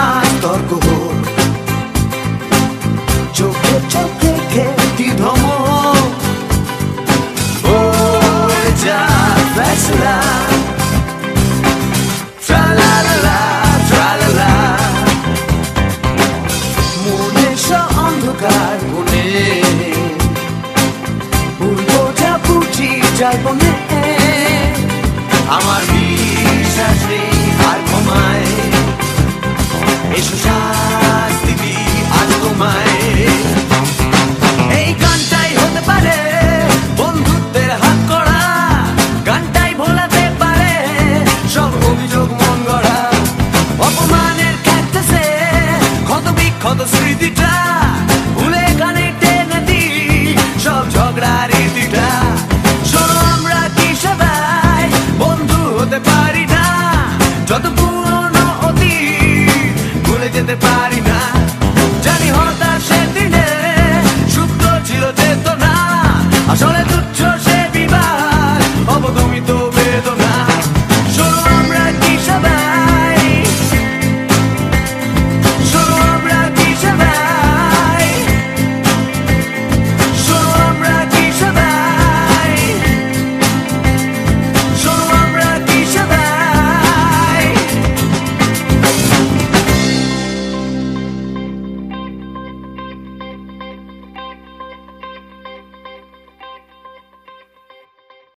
আজ তর্ক হোক, চোখে চোখে খেতি ভ্রমণ ও যা ফেসলা ট্রালালা ট্রালালা মনে অন্ধকার কোণে ভুল বোঝা বুঝি যাইব না আমার বিশ্বাস নেই আর ক্ষমায়